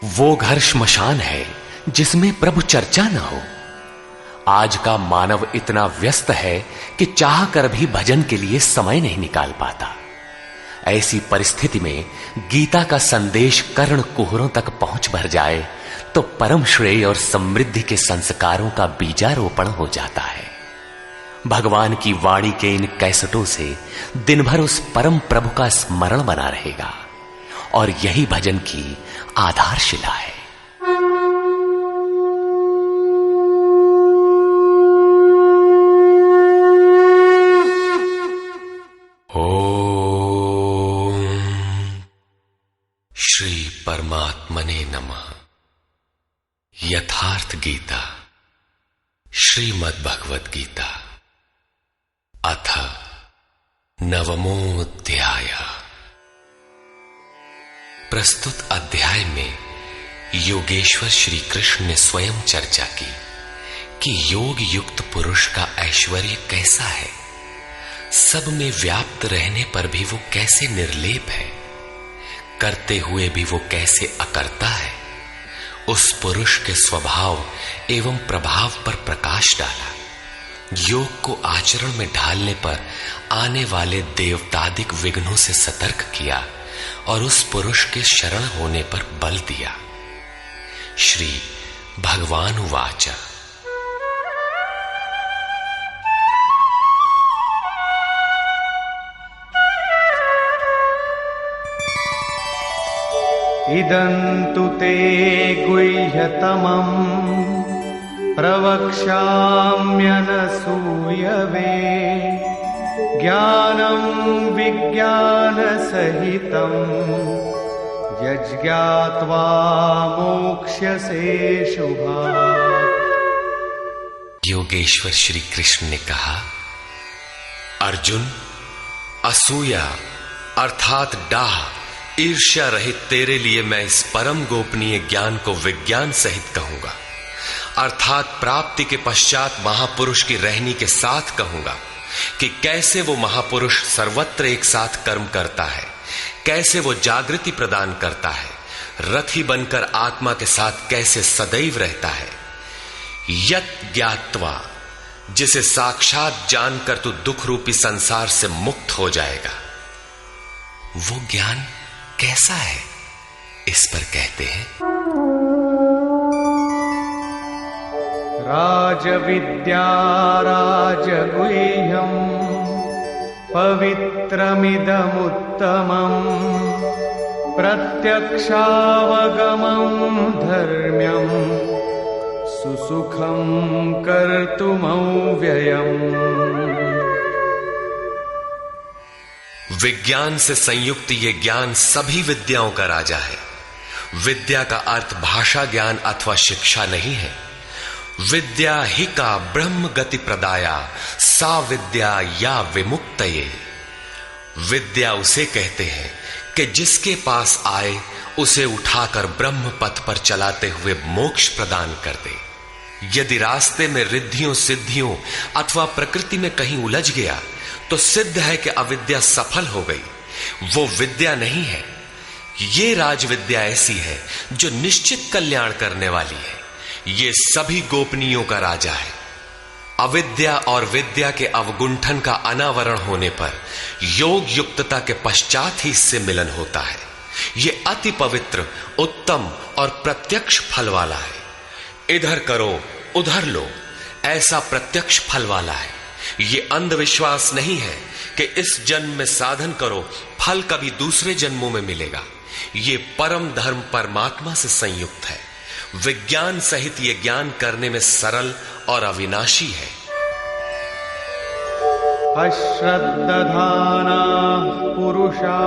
वो घर श्मशान है जिसमें प्रभु चर्चा न हो। आज का मानव इतना व्यस्त है कि चाह कर भी भजन के लिए समय नहीं निकाल पाता। ऐसी परिस्थिति में गीता का संदेश कर्ण कुहरों तक पहुंच भर जाए तो परम श्रेय और समृद्धि के संस्कारों का बीजारोपण हो जाता है। भगवान की वाणी के इन कैसेटों से दिन भर उस परम प्रभु का स्मरण बना रहेगा और यही भजन की आधारशिला है। ओम श्री परमात्मने नमः। यथार्थ गीता श्रीमद् भगवद गीता अथ नवमोऽध्याय। प्रस्तुत अध्याय में योगेश्वर श्री कृष्ण ने स्वयं चर्चा की कि योग युक्त पुरुष का ऐश्वर्य कैसा है, सब में व्याप्त रहने पर भी वो कैसे निर्लेप है, करते हुए भी वो कैसे अकर्ता है। उस पुरुष के स्वभाव एवं प्रभाव पर प्रकाश डाला। योग को आचरण में ढालने पर आने वाले देवतादिक विघ्नों से सतर्क किया और उस पुरुष के शरण होने पर बल दिया। श्री भगवान उवाच। इदन्तु ते गुह्यतमम् प्रवक्ष्याम्यनसूयवे ज्ञानं विज्ञानसहितं यज्ञात्वा मोक्ष्यसे शुभात्। योगेश्वर श्री कृष्ण ने कहा, अर्जुन, असूया अर्थात डाह ईर्ष्या रहित तेरे लिए मैं इस परम गोपनीय ज्ञान को विज्ञान सहित कहूंगा, अर्थात प्राप्ति के पश्चात महापुरुष की रहनी के साथ कहूंगा कि कैसे वो महापुरुष सर्वत्र एक साथ कर्म करता है, कैसे वो जागृति प्रदान करता है, रथी बनकर आत्मा के साथ कैसे सदैव रहता है। यत् ज्ञात्वा, जिसे साक्षात जानकर तू दुख रूपी संसार से मुक्त हो जाएगा। वो ज्ञान कैसा है, इस पर कहते हैं, राजविद्या राजगुह्यं पवित्रमिदमुत्तमम् प्रत्यक्षावगमं धर्म्यं सुसुखं कर्तुमव्ययम्। विज्ञान से संयुक्त ये ज्ञान सभी विद्याओं का राजा है। विद्या का अर्थ भाषा ज्ञान अथवा शिक्षा नहीं है। विद्या ही का ब्रह्म गति प्रदाया सा विद्या या विमुक्तये। विद्या उसे कहते हैं कि जिसके पास आए उसे उठाकर ब्रह्म पथ पर चलाते हुए मोक्ष प्रदान कर दे। यदि रास्ते में रिद्धियों सिद्धियों अथवा प्रकृति में कहीं उलझ गया तो सिद्ध है कि अविद्या सफल हो गई। वो विद्या नहीं है। ये राजविद्या ऐसी है जो निश्चित कल्याण करने वाली है। ये सभी गोपनीयों का राजा है। अविद्या और विद्या के अवगुंठन का अनावरण होने पर योग युक्तता के पश्चात ही इससे मिलन होता है। ये अति पवित्र, उत्तम और प्रत्यक्ष फल वाला है। इधर करो उधर लो, ऐसा प्रत्यक्ष फल वाला है। ये अंधविश्वास नहीं है कि इस जन्म में साधन करो, फल कभी दूसरे जन्मों में मिलेगा। ये परम धर्म परमात्मा से संयुक्त है। विज्ञान सहित ये ज्ञान करने में सरल और अविनाशी है। अश्रद्धाना पुरुषा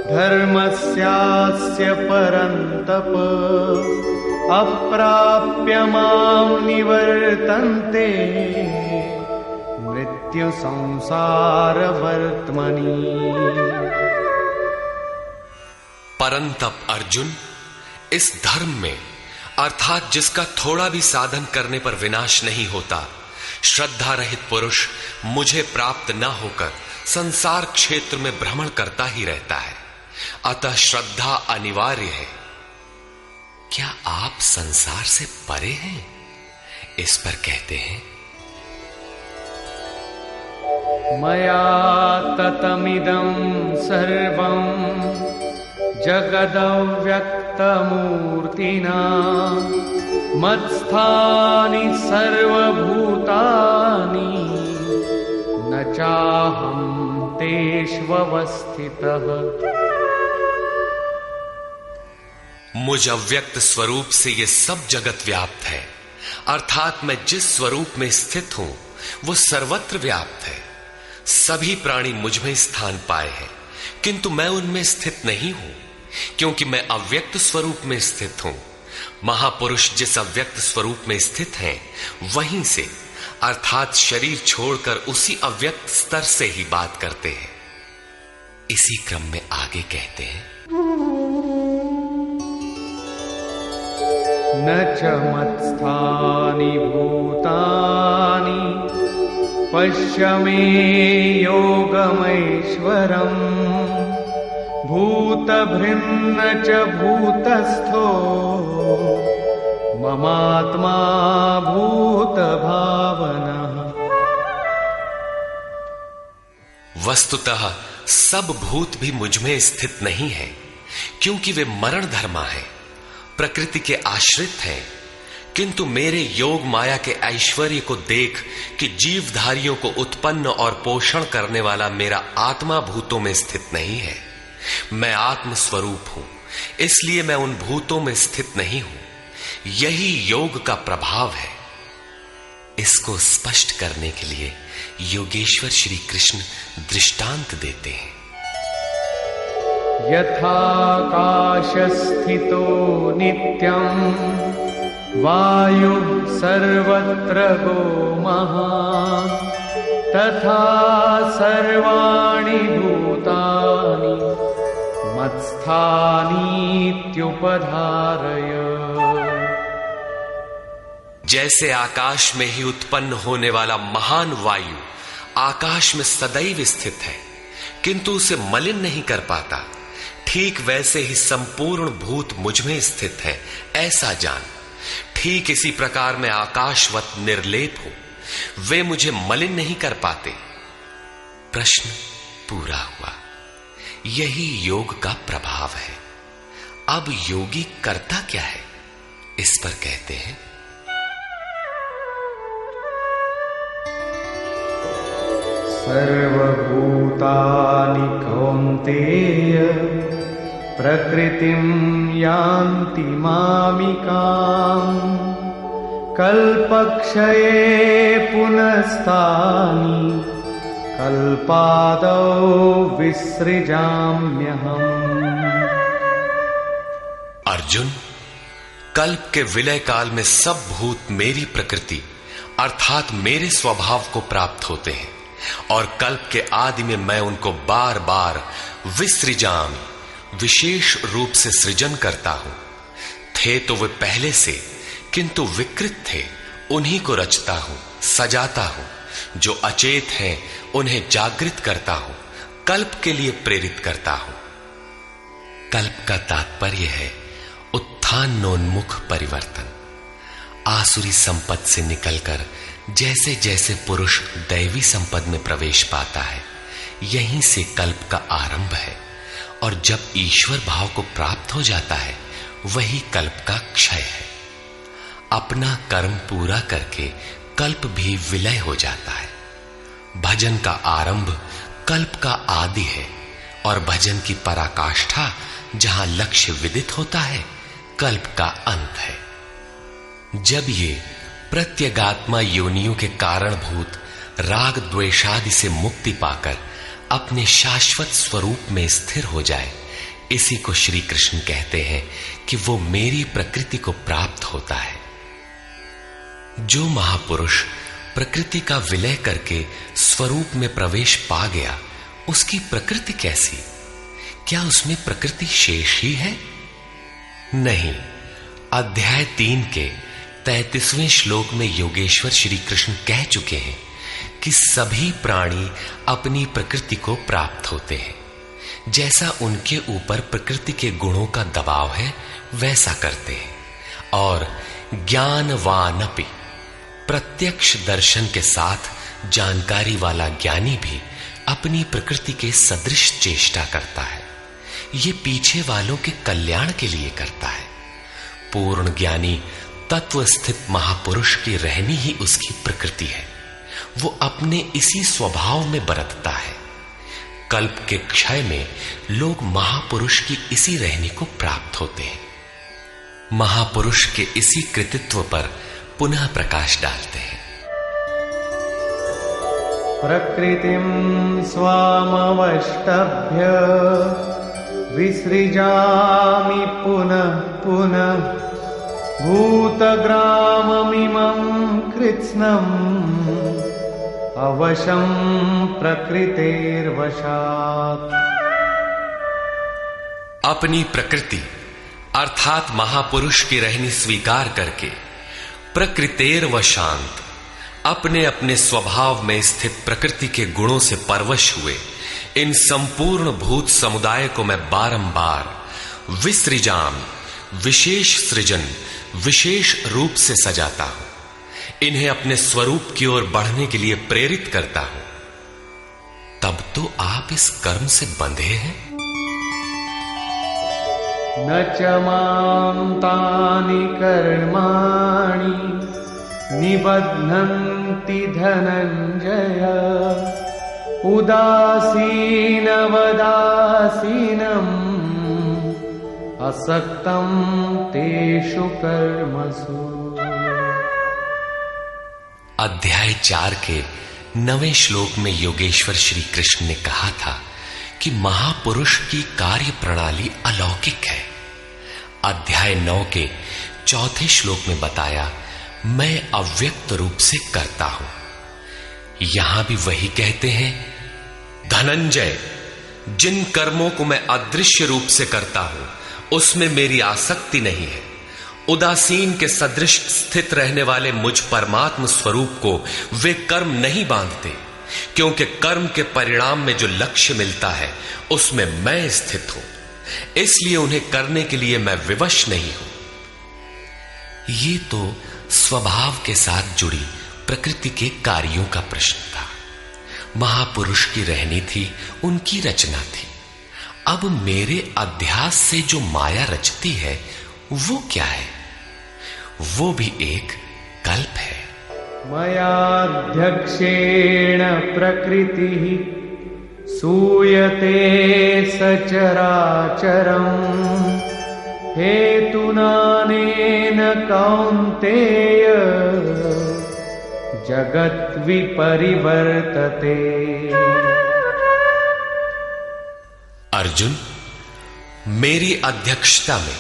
धर्मस्यास्य परन्तप अप्राप्य मां निवर्तन्ते मृत्यु संसार वर्त्मनि। परंतप अर्जुन, इस धर्म में अर्थात जिसका थोड़ा भी साधन करने पर विनाश नहीं होता, श्रद्धा रहित पुरुष मुझे प्राप्त न होकर संसार क्षेत्र में भ्रमण करता ही रहता है। अतः श्रद्धा अनिवार्य है। क्या आप संसार से परे हैं? इस पर कहते हैं, मया ततमिदं सर्वं जगदव्यक्तमूर्तिना मत्स्थानि सर्वभूतानि न चाहं तेष्वस्थितः। मुझ अव्यक्त स्वरूप से ये सब जगत व्याप्त है, अर्थात मैं जिस स्वरूप में स्थित हूं वो सर्वत्र व्याप्त है। सभी प्राणी मुझ में स्थान पाए हैं, किंतु मैं उनमें स्थित नहीं हूं, क्योंकि मैं अव्यक्त स्वरूप में स्थित हूं। महापुरुष जिस अव्यक्त स्वरूप में स्थित हैं, वहीं से अर्थात शरीर छोड़कर उसी अव्यक्त स्तर से ही बात करते हैं। इसी क्रम में आगे कहते हैं, न च मत्स्थानि भूतानि पश्य मे योगमैश्वरम् भूतभृन्न च भूतस्थो ममात्मा भूतभावनः। वस्तुतः सब भूत भी मुझ में स्थित नहीं है, क्योंकि वे मरण धर्मा है, प्रकृति के आश्रित हैं। किंतु मेरे योग माया के ऐश्वर्य को देख कि जीवधारियों को उत्पन्न और पोषण करने वाला मेरा आत्मा भूतों में स्थित नहीं है। मैं आत्म स्वरूप हूं, इसलिए मैं उन भूतों में स्थित नहीं हूं। यही योग का प्रभाव है। इसको स्पष्ट करने के लिए योगेश्वर श्री कृष्ण दृष्टांत देते हैं। यथाकाशस्थितो नित्यं वायु सर्वत्र गो महान् तथा सर्वाणि भूतानि मत्स्थानीत्युपधारय। जैसे आकाश में ही उत्पन्न होने वाला महान वायु आकाश में सदैव स्थित है, किंतु उसे मलिन नहीं कर पाता, ठीक वैसे ही संपूर्ण भूत मुझ में स्थित है, ऐसा जान। ठीक इसी प्रकार मैं आकाशवत निर्लेप हूं, वे मुझे मलिन नहीं कर पाते। प्रश्न पूरा हुआ। यही योग का प्रभाव है। अब योगी करता क्या है, इस पर कहते हैं, सर्वभूतानि कौन्तेय प्रकृतिं यान्ति मामिकाम् कल्पक्षये पुनस्तानि कल्पादौ विसृजाम्यहम्। अर्जुन, कल्प के विलय काल में सब भूत मेरी प्रकृति अर्थात मेरे स्वभाव को प्राप्त होते हैं, और कल्प के आदि में मैं उनको बार बार विसृजामि विशेष रूप से सृजन करता हूं। थे तो वे पहले से, किंतु विकृत थे, उन्हीं को रचता हूं, सजाता हूं। जो अचेत हैं उन्हें जागृत करता हूं, कल्प के लिए प्रेरित करता हूं। कल्प का तात्पर्य है उत्थानोन्मुख परिवर्तन। आसुरी संपद से निकलकर जैसे जैसे पुरुष दैवी संपद में प्रवेश पाता है, यहीं से कल्प का आरंभ है, और जब ईश्वर भाव को प्राप्त हो जाता है, वही कल्प का क्षय है। अपना कर्म पूरा करके कल्प भी विलय हो जाता है। भजन का आरंभ कल्प का आदि है, और भजन की पराकाष्ठा जहां लक्ष्य विदित होता है, कल्प का अंत है। जब ये प्रत्यगात्मा योनियों के कारणभूत राग द्वेषादि से मुक्ति पाकर अपने शाश्वत स्वरूप में स्थिर हो जाए, इसी को श्री कृष्ण कहते हैं कि वो मेरी प्रकृति को प्राप्त होता है। जो महापुरुष प्रकृति का विलय करके स्वरूप में प्रवेश पा गया, उसकी प्रकृति कैसी? क्या उसमें प्रकृति शेष ही है? नहीं। अध्याय 3 के 33वें श्लोक में योगेश्वर श्री कृष्ण कह चुके हैं कि सभी प्राणी अपनी प्रकृति को प्राप्त होते हैं। जैसा उनके ऊपर प्रकृति के गुणों का दबाव है, वैसा करते हैं। और ज्ञानवानपि, प्रत्यक्ष दर्शन के साथ जानकारी वाला ज्ञानी भी अपनी प्रकृति के सदृश चेष्टा करता है। ये पीछे वालों के कल्याण के लिए करता है। पूर्ण ज्ञानी तत्व स्थित महापुरुष की रहनी ही उसकी प्रकृति है। वो अपने इसी स्वभाव में बरतता है। कल्प के क्षय में लोग महापुरुष की इसी रहनी को प्राप्त होते हैं। महापुरुष के इसी कृतित्व पर पुनः प्रकाश डालते हैं। प्रकृतिं स्वामवष्टभ्य विसृजामि पुनः पुनः भूतग्राममिमं कृत्स्नम् अवशं प्रकृतेर्वशात्। अपनी प्रकृति अर्थात महापुरुष की रहनी स्वीकार करके प्रकृतेर्वशांत, अपने अपने स्वभाव में स्थित प्रकृति के गुणों से परवश हुए इन संपूर्ण भूत समुदाय को मैं बारंबार विसृजाम, विशेष सृजन, विशेष रूप से सजाता हूं। इन्हें अपने स्वरूप की ओर बढ़ने के लिए प्रेरित करता हूं। तब तो आप इस कर्म से बंधे हैं। न च मां तानि कर्माणि निबध्नन्ति धनञ्जय उदासीनवदासीनम् असक्तं तेषु कर्मसु। अध्याय 4 के 9वें श्लोक में योगेश्वर श्री कृष्ण ने कहा था कि महापुरुष की कार्य प्रणाली अलौकिक है। अध्याय 9 के 4थे श्लोक में बताया, मैं अव्यक्त रूप से करता हूं। यहां भी वही कहते हैं, धनंजय, जिन कर्मों को मैं अदृश्य रूप से करता हूं उसमें मेरी आसक्ति नहीं है। उदासीन के सदृश स्थित रहने वाले मुझ परमात्म स्वरूप को वे कर्म नहीं बांधते, क्योंकि कर्म के परिणाम में जो लक्ष्य मिलता है उसमें मैं स्थित हूं। इसलिए उन्हें करने के लिए मैं विवश नहीं हूं। ये तो स्वभाव के साथ जुड़ी प्रकृति के कार्यों का प्रश्न था। महापुरुष की रहनी थी, उनकी रचना थी। अब मेरे अध्यास से जो माया रचती है वो क्या है? वो भी एक कल्प है। मयाध्यक्षेण प्रकृतिः सूयते सचराचरम् हेतुनानेन कौन्तेय जगत् विपरिवर्तते। अर्जुन, मेरी अध्यक्षता में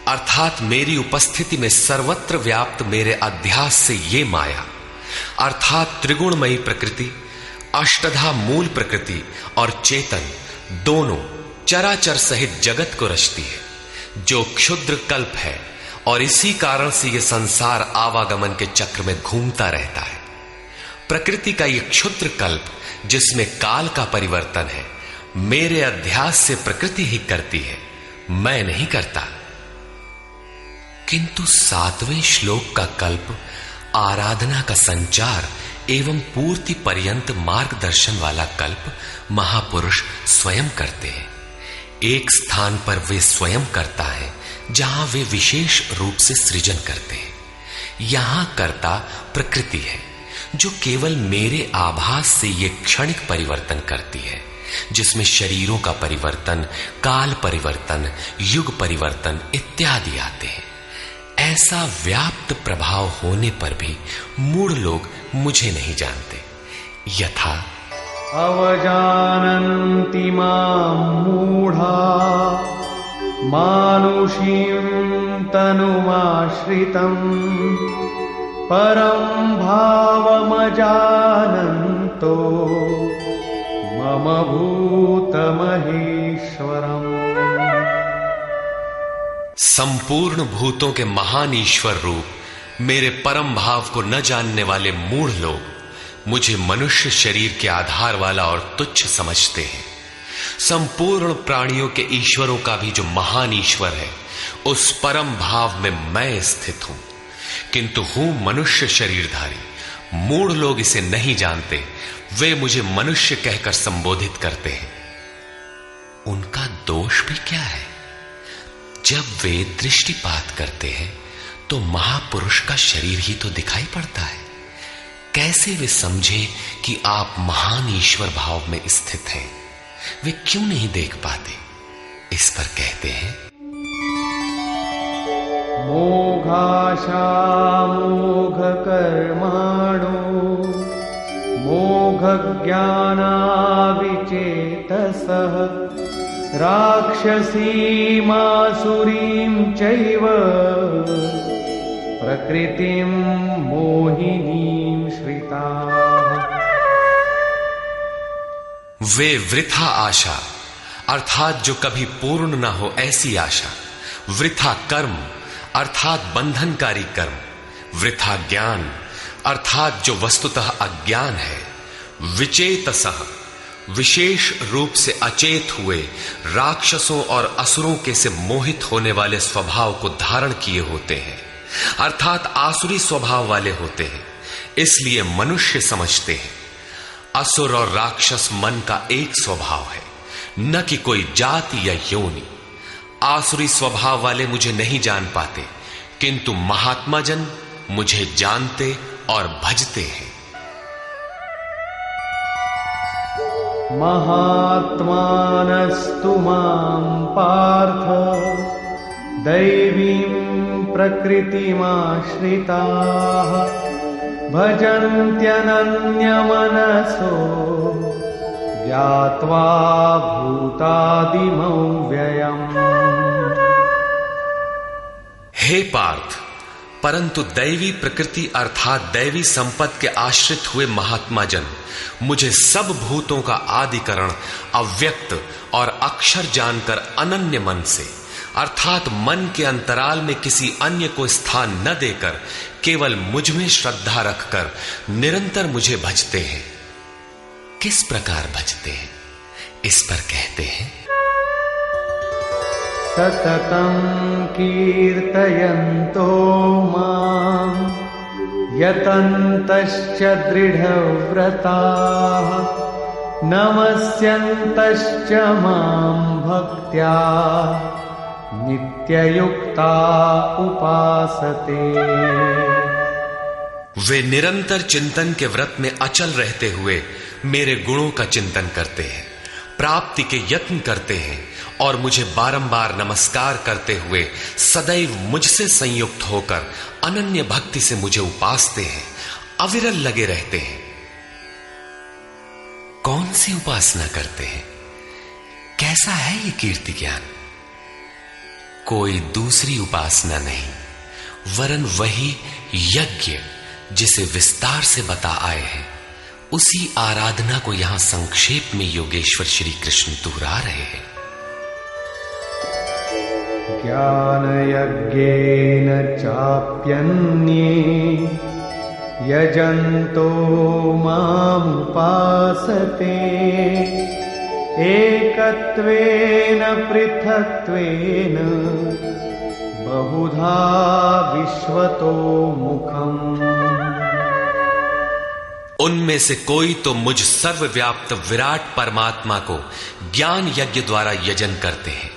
अर्थात मेरी उपस्थिति में सर्वत्र व्याप्त मेरे अध्यास से ये माया अर्थात त्रिगुणमयी प्रकृति, अष्टधा मूल प्रकृति और चेतन दोनों चराचर सहित जगत को रचती है, जो क्षुद्र कल्प है। और इसी कारण से यह संसार आवागमन के चक्र में घूमता रहता है। प्रकृति का यह क्षुद्र कल्प, जिसमें काल का परिवर्तन है, मेरे अध्यास से प्रकृति ही करती है, मैं नहीं करता। किंतु 7वें श्लोक का कल्प आराधना का संचार एवं पूर्ति पर्यंत मार्गदर्शन वाला कल्प महापुरुष स्वयं करते हैं। एक स्थान पर वे स्वयं करता है जहां वे विशेष रूप से सृजन करते हैं। यहां कर्ता प्रकृति है, जो केवल मेरे आभास से ये क्षणिक परिवर्तन करती है, जिसमें शरीरों का परिवर्तन, काल परिवर्तन, युग परिवर्तन इत्यादि आते हैं। ऐसा व्याप्त प्रभाव होने पर भी मूढ़ लोग मुझे नहीं जानते। यथा अवजानन्ति मां मूढ़ा मानुषीं तनुमाश्रितम् परं भावमजानन्तो मम भूतमहेश्वरम्। संपूर्ण भूतों के महान ईश्वर रूप मेरे परम भाव को न जानने वाले मूढ़ लोग मुझे मनुष्य शरीर के आधार वाला और तुच्छ समझते हैं। संपूर्ण प्राणियों के ईश्वरों का भी जो महान ईश्वर है, उस परम भाव में मैं स्थित हूं, किंतु हूं मनुष्य शरीरधारी। मूढ़ लोग इसे नहीं जानते, वे मुझे मनुष्य कहकर संबोधित करते हैं। उनका दोष भी क्या है? जब वे दृष्टिपात करते हैं तो महापुरुष का शरीर ही तो दिखाई पड़ता है। कैसे वे समझे कि आप महान ईश्वर भाव में स्थित हैं? वे क्यों नहीं देख पाते? इस पर कहते हैं, मोघाशा मोघ कर्माणो मोघ ज्ञानाविचेतसः राक्षसीमासुरीं चैव प्रकृतिं मोहिनीं श्रिताः। वे वृथा आशा अर्थात जो कभी पूर्ण न हो ऐसी आशा, वृथा कर्म अर्थात बंधनकारी कर्म, वृथा ज्ञान अर्थात जो वस्तुतः अज्ञान है, विचेतसः विशेष रूप से अचेत हुए राक्षसों और असुरों के से मोहित होने वाले स्वभाव को धारण किए होते हैं, अर्थात आसुरी स्वभाव वाले होते हैं। इसलिए मनुष्य समझते हैं असुर और राक्षस मन का एक स्वभाव है, न कि कोई जाति या योनि। आसुरी स्वभाव वाले मुझे नहीं जान पाते, किंतु महात्मा जन मुझे जानते और भजते हैं। महात्मानस्तु मां पार्थ दैवीं प्रकृतिमाश्रिताः भजन्त्यनन्यमनसो ज्ञात्वा भूतादिमौ व्ययम्। हे पार्थ, परंतु दैवी प्रकृति अर्थात दैवी संपत्ति के आश्रित हुए महात्मा जन मुझे सब भूतों का आदिकरण अव्यक्त और अक्षर जानकर अनन्य मन से अर्थात मन के अंतराल में किसी अन्य को स्थान न देकर केवल मुझ में श्रद्धा रखकर निरंतर मुझे भजते हैं। किस प्रकार भजते हैं? इस पर कहते हैं, सततं कीर्तयन्तो मां यतन्तश्च दृढव्रताः नमस्यन्तश्च मां भक्त्या नित्ययुक्ता उपासते। वे निरंतर चिंतन के व्रत में अचल रहते हुए मेरे गुणों का चिंतन करते हैं, प्राप्ति के यत्न करते हैं और मुझे बारंबार नमस्कार करते हुए सदैव मुझसे संयुक्त होकर अनन्य भक्ति से मुझे उपासते हैं, अविरल लगे रहते हैं। कौन सी उपासना करते हैं? कैसा है ये कीर्ति ज्ञान? कोई दूसरी उपासना नहीं, वरन वही यज्ञ जिसे विस्तार से बता आए हैं, उसी आराधना को यहां संक्षेप में योगेश्वर श्री कृष्ण दोहरा रहे हैं। ज्ञानयज्ञेन चाप्यन्ये यजन्तो मामुपासते एकत्वेन पृथक्त्वेन बहुधा विश्वतो मुखम्। उनमें से कोई तो मुझ सर्वव्याप्त विराट परमात्मा को ज्ञान यज्ञ द्वारा यजन करते हैं,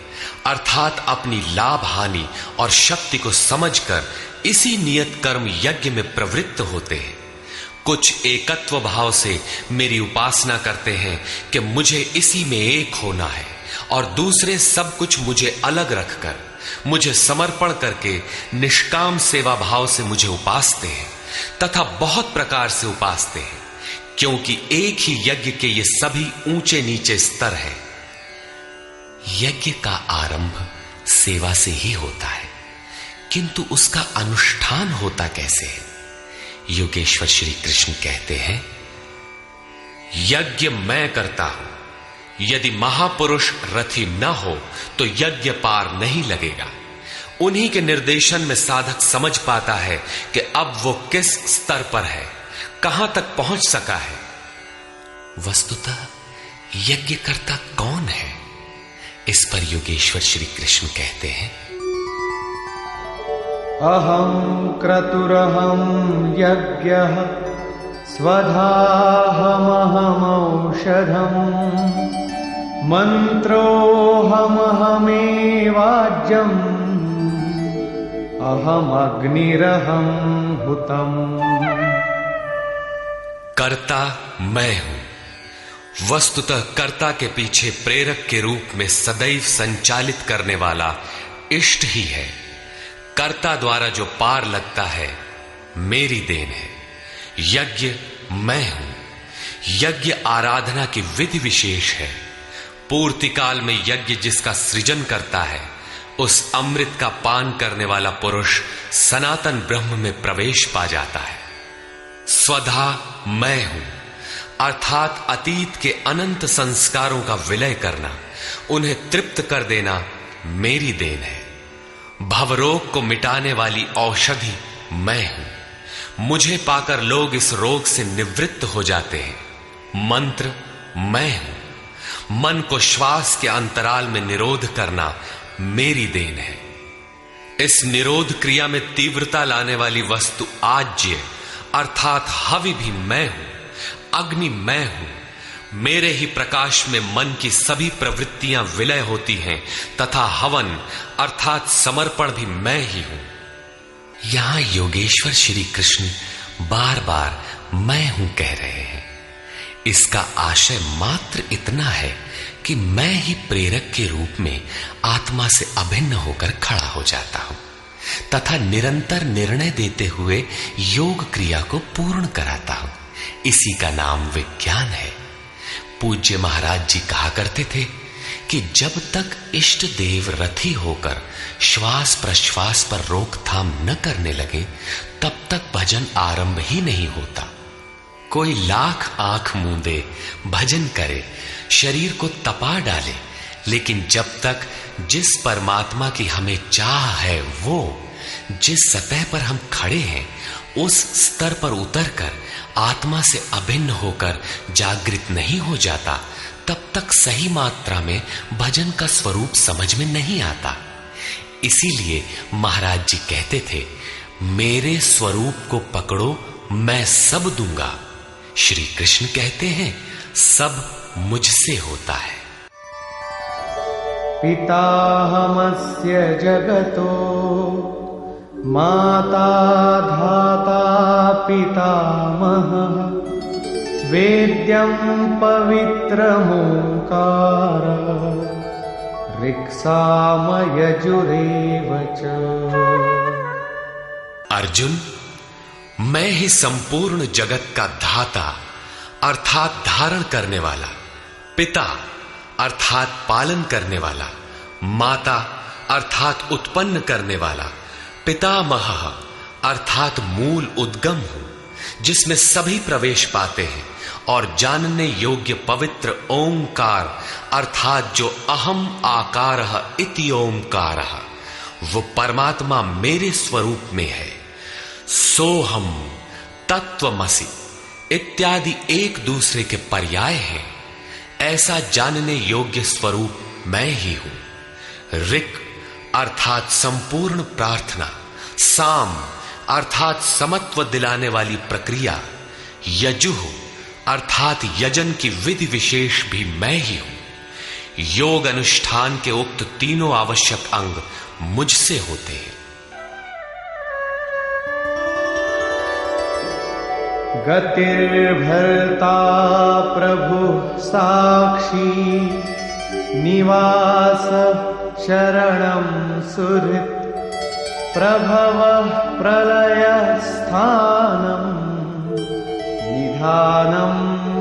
अर्थात अपनी लाभ हानि और शक्ति को समझकर इसी नियत कर्म यज्ञ में प्रवृत्त होते हैं। कुछ एकत्व भाव से मेरी उपासना करते हैं कि मुझे इसी में एक होना है, और दूसरे सब कुछ मुझे अलग रखकर मुझे समर्पण करके निष्काम सेवा भाव से मुझे उपासते हैं तथा बहुत प्रकार से उपासते हैं, क्योंकि एक ही यज्ञ के ये सभी ऊंचे नीचे स्तर हैं। यज्ञ का आरंभ सेवा से ही होता है, किंतु उसका अनुष्ठान होता कैसे है? योगेश्वर श्री कृष्ण कहते हैं, यज्ञ मैं करता हूं। यदि महापुरुष रथी न हो तो यज्ञ पार नहीं लगेगा। उन्हीं के निर्देशन में साधक समझ पाता है कि अब वो किस स्तर पर है, कहां तक पहुंच सका है। वस्तुतः यज्ञकर्ता कौन है? इस पर योगेश्वर श्री कृष्ण कहते हैं, अहं क्रतुरहं यज्ञः स्वधाहमहमौषधम् मन्त्रोऽहमहमेवाज्यम् अहमग्निरहं हुतम्। कर्ता मैं हूं। वस्तुतः कर्ता के पीछे प्रेरक के रूप में सदैव संचालित करने वाला इष्ट ही है। कर्ता द्वारा जो पार लगता है मेरी देन है। यज्ञ मैं हूं। यज्ञ आराधना की विधि विशेष है। पूर्ति काल में यज्ञ जिसका सृजन करता है, उस अमृत का पान करने वाला पुरुष सनातन ब्रह्म में प्रवेश पा जाता है। स्वधा मैं हूं, अर्थात अतीत के अनंत संस्कारों का विलय करना, उन्हें तृप्त कर देना मेरी देन है। भवरोग को मिटाने वाली औषधि मैं हूं। मुझे पाकर लोग इस रोग से निवृत्त हो जाते हैं। मंत्र मैं हूं। मन को श्वास के अंतराल में निरोध करना मेरी देन है। इस निरोध क्रिया में तीव्रता लाने वाली वस्तु आज्य अर्थात हवि भी मैं हूं। अग्नि मैं हूं। मेरे ही प्रकाश में मन की सभी प्रवृत्तियां विलय होती हैं तथा हवन अर्थात समर्पण भी मैं ही हूं। यहां योगेश्वर श्री कृष्ण बार बार मैं हूं कह रहे हैं। इसका आशय मात्र इतना है कि मैं ही प्रेरक के रूप में आत्मा से अभिन्न होकर खड़ा हो जाता हूं तथा निरंतर निर्णय देते हुए योग क्रिया को पूर्ण कराता हूं। इसी का नाम विज्ञान है। पूज्य महाराज जी कहा करते थे कि जब तक इष्ट देव रथी होकर श्वास प्रश्वास पर रोकथाम न करने लगे तब तक भजन आरंभ ही नहीं होता। कोई लाख आंख मूंदे भजन करे, शरीर को तपा डाले, लेकिन जब तक जिस परमात्मा की हमें चाह है, वो जिस सतह पर हम खड़े हैं उस स्तर पर उतरकर आत्मा से अभिन्न होकर जागृत नहीं हो जाता, तब तक सही मात्रा में भजन का स्वरूप समझ में नहीं आता। इसीलिए महाराज जी कहते थे, मेरे स्वरूप को पकड़ो, मैं सब दूंगा। श्री कृष्ण कहते हैं, सब मुझसे होता है। पिताहमस्य जगतो माता धाता पितामहः वेद्यं पवित्रमोंकार ऋक्सामयजुरेव च। अर्जुन, मैं ही संपूर्ण जगत का धाता अर्थात धारण करने वाला, पिता अर्थात पालन करने वाला, माता अर्थात उत्पन्न करने वाला, पितामह अर्थात मूल उद्गम हूं, जिसमें सभी प्रवेश पाते हैं, और जानने योग्य पवित्र ओंकार अर्थात जो अहम आकारः इति ओंकारः, वो परमात्मा मेरे स्वरूप में है। सोहम, तत्वमसि इत्यादि एक दूसरे के पर्याय हैं। ऐसा जानने योग्य स्वरूप मैं ही हूं। ऋक् अर्थात संपूर्ण प्रार्थना, साम अर्थात समत्व दिलाने वाली प्रक्रिया, यजुः अर्थात यजन की विधि विशेष भी मैं ही हूं। योग अनुष्ठान के उक्त तीनों आवश्यक अंग मुझसे होते हैं। गतिर्भर्ता प्रभु साक्षी निवास शरणं सुहृत् प्रभवः प्रलय स्थानं निधानं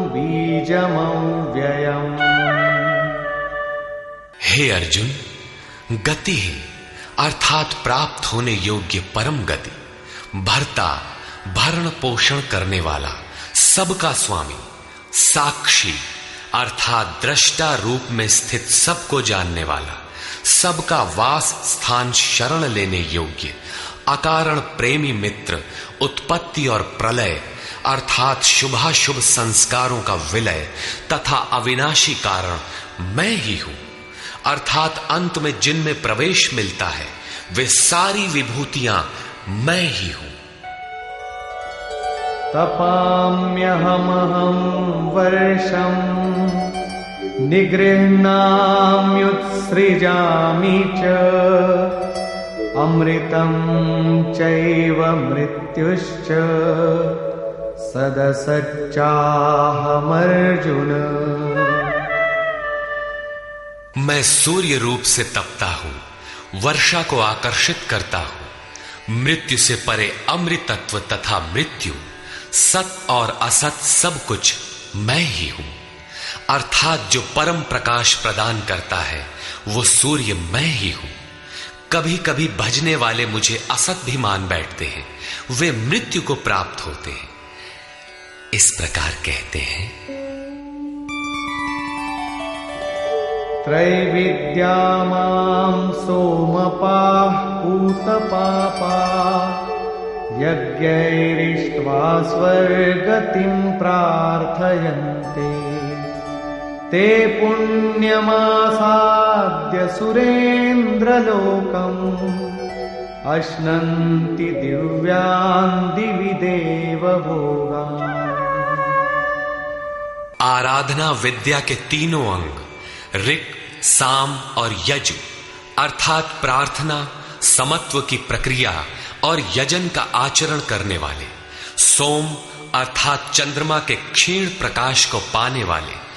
बीजमव्ययम्। हे अर्जुन, गति है अर्थात प्राप्त होने योग्य परम गति, भर्ता भरण पोषण करने वाला, सबका स्वामी, साक्षी अर्थात दृष्टा रूप में स्थित सबको जानने वाला, सबका वास स्थान शरण लेने योग्य, अकारण प्रेमी मित्र, उत्पत्ति और प्रलय अर्थात शुभाशुभ संस्कारों का विलय तथा अविनाशी कारण मैं ही हूं, अर्थात अंत में जिनमें प्रवेश मिलता है वे सारी विभूतियां मैं ही हूं। तपाम्यहमहं वर्षम् निगृह्णाम्युत्सृजामि च अमृतं चैव मृत्युश्च सदसच्चाहमर्जुन। मैं सूर्य रूप से तपता हूं, वर्षा को आकर्षित करता हूं, मृत्यु से परे अमृतत्व तथा मृत्यु, सत और असत सब कुछ मैं ही हूं, अर्थात जो परम प्रकाश प्रदान करता है वो सूर्य मैं ही हूं। कभी कभी भजने वाले मुझे असत भी मान बैठते हैं, वे मृत्यु को प्राप्त होते हैं। इस प्रकार कहते हैं, त्रैविद्या मां सोमपाः पूतपापाः यज्ञैरिष्ट्वा स्वर्गतिं प्रार्थयन्ते ते पुण्यमासाद्य सुरेन्द्रलोकम् अश्नन्ति दिव्यान् दिवि देवभोगान्। आराधना विद्या के तीनों अंग ऋक्, साम और यजु अर्थात प्रार्थना, समत्व की प्रक्रिया और यजन का आचरण करने वाले, सोम अर्थात चंद्रमा के क्षीण प्रकाश को पाने वाले,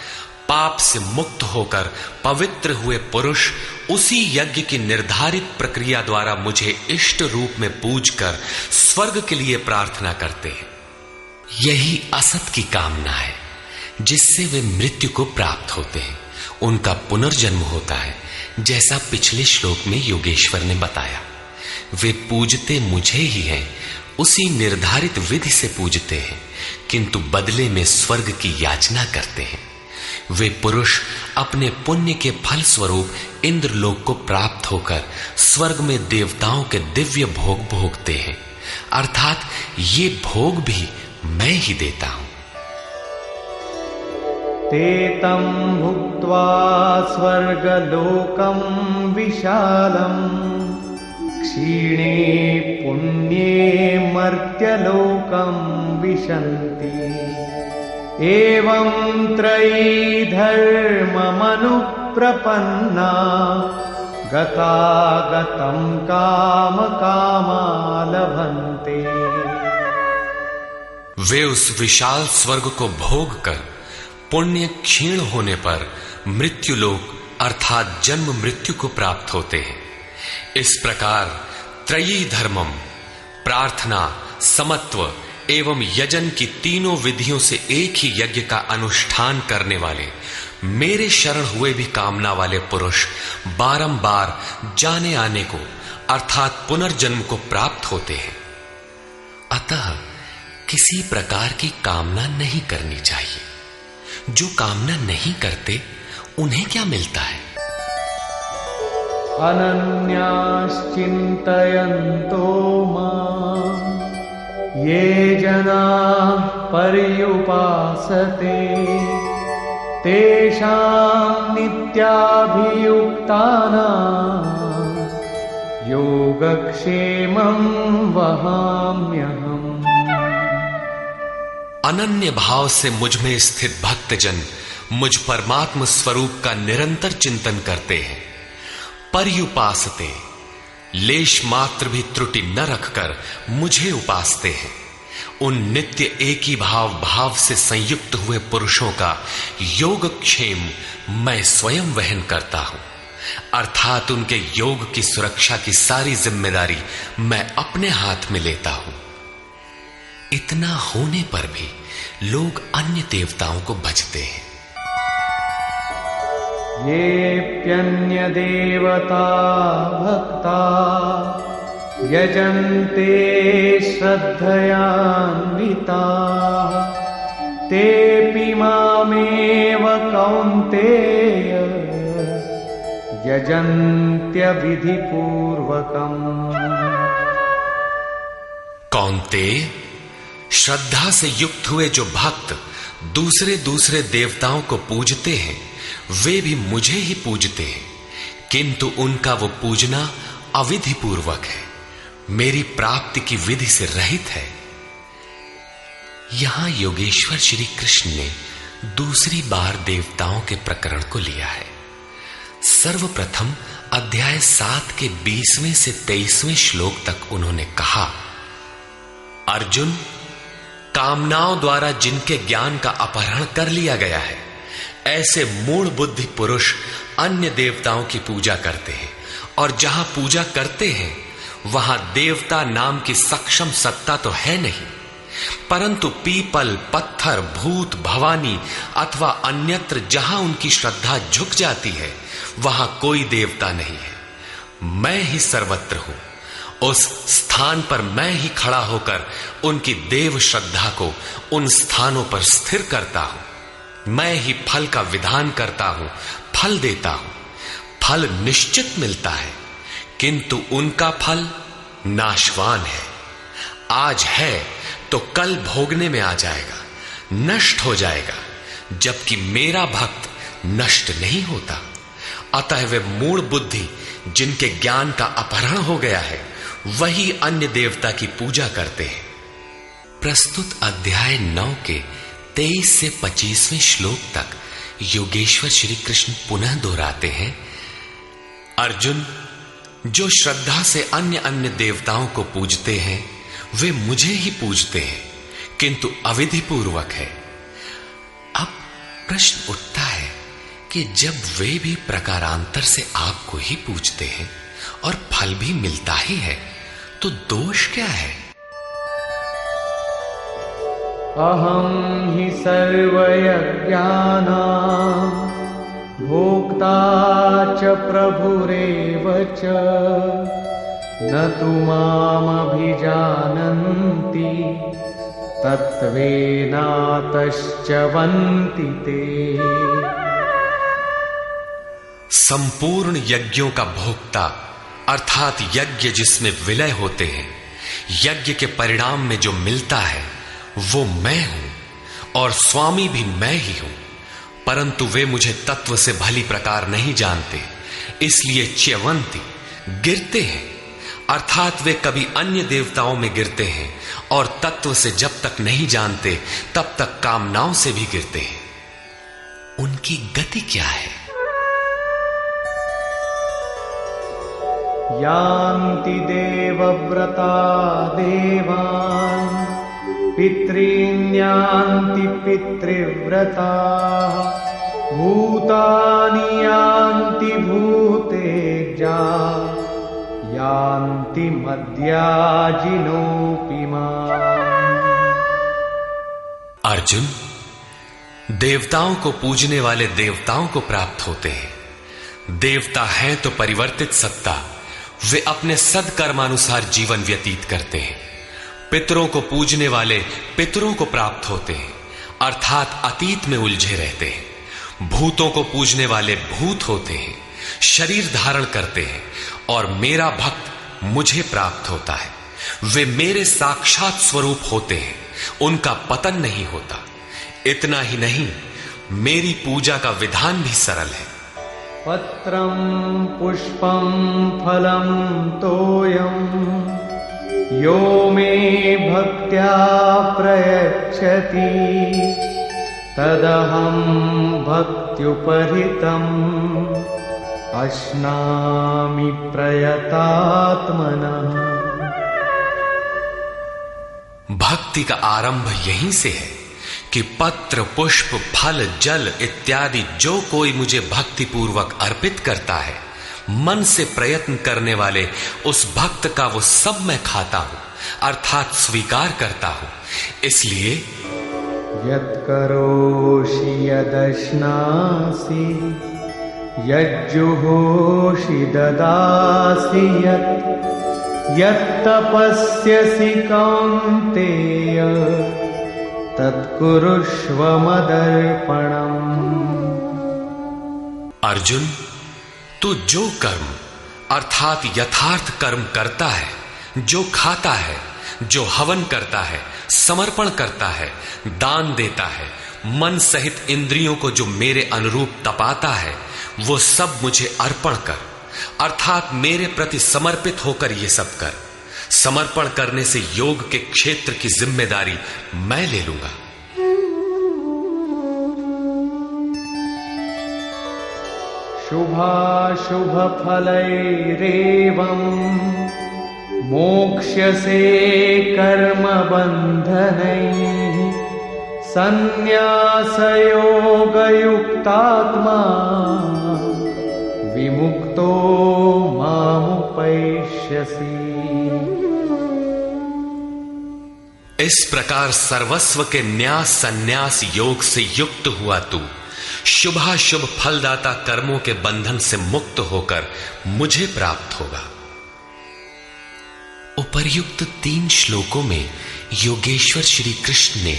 पाप से मुक्त होकर पवित्र हुए पुरुष उसी यज्ञ की निर्धारित प्रक्रिया द्वारा मुझे इष्ट रूप में पूजकर स्वर्ग के लिए प्रार्थना करते हैं। यही असत की कामना है जिससे वे मृत्यु को प्राप्त होते हैं, उनका पुनर्जन्म होता है, जैसा पिछले श्लोक में योगेश्वर ने बताया। वे पूजते मुझे ही हैं, उसी निर्धारित विधि से पूजते हैं, किंतु बदले में स्वर्ग की याचना करते हैं। वे पुरुष अपने पुण्य के फल स्वरूप इंद्रलोक को प्राप्त होकर स्वर्ग में देवताओं के दिव्य भोग भोगते हैं, अर्थात ये भोग भी मैं ही देता हूं। ते तं भुक्त्वा स्वर्गलोकं विशालम् क्षीणे पुण्ये मर्त्यलोकं विशन्ति एवं त्रयी धर्ममनुप्रपन्ना गतागतं कामकामा लभन्ते। वे उस विशाल स्वर्ग को भोग कर पुण्य क्षीण होने पर मृत्युलोक अर्थात जन्म मृत्यु को प्राप्त होते हैं। इस प्रकार त्रयी धर्मम प्रार्थना, समत्व एवं यजन की तीनों विधियों से एक ही यज्ञ का अनुष्ठान करने वाले मेरे शरण हुए भी कामना वाले पुरुष बारंबार जाने आने को अर्थात पुनर्जन्म को प्राप्त होते हैं। अतः किसी प्रकार की कामना नहीं करनी चाहिए। जो कामना नहीं करते उन्हें क्या मिलता है? अनन्याश्चिन्तयन्तो मां ये जनाः पर्युपासते तेषां नित्याभियुक्तानां योगक्षेमं वहाम्यहम्। अनन्य भाव से मुझ में स्थित भक्तजन मुझ परमात्म स्वरूप का निरंतर चिंतन करते हैं। पर्युपासते लेश मात्र भी त्रुटि न रखकर मुझे उपासते हैं। उन नित्य एक ही भाव से संयुक्त हुए पुरुषों का योगक्षेम मैं स्वयं वहन करता हूं, अर्थात उनके योग की सुरक्षा की सारी जिम्मेदारी मैं अपने हाथ में लेता हूं। इतना होने पर भी लोग अन्य देवताओं को भजते हैं। येऽप्यन्य देवता भक्ता यजन्ते श्रद्धयान्विता तेऽपि मामेव कौन्तेय यजन्त्यविधिपूर्वकम्। कौन्तेय, श्रद्धा से युक्त हुए जो भक्त दूसरे दूसरे देवताओं को पूजते हैं वे भी मुझे ही पूजते हैं, किंतु उनका वो पूजना अविधि पूर्वक है, मेरी प्राप्ति की विधि से रहित है। यहां योगेश्वर श्री कृष्ण ने दूसरी बार देवताओं के प्रकरण को लिया है। सर्वप्रथम अध्याय 7 के 20वें से 23वें श्लोक तक उन्होंने कहा, अर्जुन, कामनाओं द्वारा जिनके ज्ञान का अपहरण कर लिया गया है, ऐसे मूढ़ बुद्धि पुरुष अन्य देवताओं की पूजा करते हैं, और जहां पूजा करते हैं वहां देवता नाम की सक्षम सत्ता तो है नहीं, परंतु पीपल, पत्थर, भूत, भवानी अथवा अन्यत्र जहां उनकी श्रद्धा झुक जाती है वहां कोई देवता नहीं है। मैं ही सर्वत्र हूं, उस स्थान पर मैं ही खड़ा होकर उनकी देव श्रद्धा को उन स्थानों पर स्थिर करता हूं। मैं ही फल का विधान करता हूं, फल देता हूं। फल निश्चित मिलता है, किंतु उनका फल नाशवान है। आज है तो कल भोगने में आ जाएगा, नष्ट हो जाएगा, जबकि मेरा भक्त नष्ट नहीं होता। अतः वे मूढ़ बुद्धि जिनके ज्ञान का अपहरण हो गया है वही अन्य देवता की पूजा करते हैं। प्रस्तुत अध्याय 9 के 23 से 25वें श्लोक तक योगेश्वर श्री कृष्ण पुनः दोहराते हैं, अर्जुन, जो श्रद्धा से अन्य अन्य देवताओं को पूजते हैं वे मुझे ही पूजते हैं, किंतु अविधि पूर्वक है। अब प्रश्न उठता है कि जब वे भी प्रकारांतर से आपको ही पूजते हैं और फल भी मिलता ही है, तो दोष क्या है? अहं हि सर्वयज्ञानां भोक्ता च प्रभुरेव च न तु मामभिजानन्ति तत्त्वेनातश्च्यवन्ति ते। संपूर्ण यज्ञों का भोक्ता अर्थात यज्ञ जिसमें विलय होते हैं, यज्ञ के परिणाम में जो मिलता है वो मैं हूं और स्वामी भी मैं ही हूं, परंतु वे मुझे तत्व से भली प्रकार नहीं जानते, इसलिए च्यवंती गिरते हैं, अर्थात वे कभी अन्य देवताओं में गिरते हैं और तत्व से जब तक नहीं जानते तब तक कामनाओं से भी गिरते हैं। उनकी गति क्या है? यान्ति देवव्रता देवान् पितॄन् यान्ति पितृव्रता भूतानि यान्ति भूतेजा यान्ति मद्याजिनोऽपि माम्। अर्जुन, देवताओं को पूजने वाले देवताओं को प्राप्त होते हैं। देवता हैं तो परिवर्तित सत्ता, वे अपने सदकर्मानुसार जीवन व्यतीत करते हैं। पितरों को पूजने वाले पितरों को प्राप्त होते हैं, अर्थात अतीत में उलझे रहते हैं। भूतों को पूजने वाले भूत होते हैं, शरीर धारण करते हैं, और मेरा भक्त मुझे प्राप्त होता है। वे मेरे साक्षात स्वरूप होते हैं, उनका पतन नहीं होता। इतना ही नहीं, मेरी पूजा का विधान भी सरल है। पत्रं पुष्पं फलं तोयं यो मे भक्त्या प्रयच्छति तदहं भक्त्युपहृतम् अश्नामि प्रयतात्मनः। भक्ति का आरंभ यहीं से है कि पत्र, पुष्प, फल, जल इत्यादि जो कोई मुझे भक्ति पूर्वक अर्पित करता है, मन से प्रयत्न करने वाले उस भक्त का वो सब मैं खाता हूं, अर्थात स्वीकार करता हूं। इसलिए यत्करोषि यदश्नासि यज्जुहोषि ददासि यत्तपस्यसि कौन्तेय तत्कुरुष्व मदर्पणम्। अर्जुन, तू जो कर्म अर्थात यथार्थ कर्म करता है, जो खाता है, जो हवन करता है, समर्पण करता है, दान देता है, मन सहित इंद्रियों को जो मेरे अनुरूप तपाता है, वो सब मुझे अर्पण कर, अर्थात मेरे प्रति समर्पित होकर ये सब कर। समर्पण करने से योग के क्षेत्र की जिम्मेदारी मैं ले लूंगा। शुभाशुभ फलैरेवं मोक्ष्यसे कर्म बन्धनैः संन्यास योग युक्तात्मा विमुक्तो मामुपैष्यसि। इस प्रकार सर्वस्व के न्यास संन्यास योग से युक्त हुआ तू शुभाशुभ फलदाता कर्मों के बंधन से मुक्त होकर मुझे प्राप्त होगा। उपर्युक्त 3 श्लोकों में योगेश्वर श्री कृष्ण ने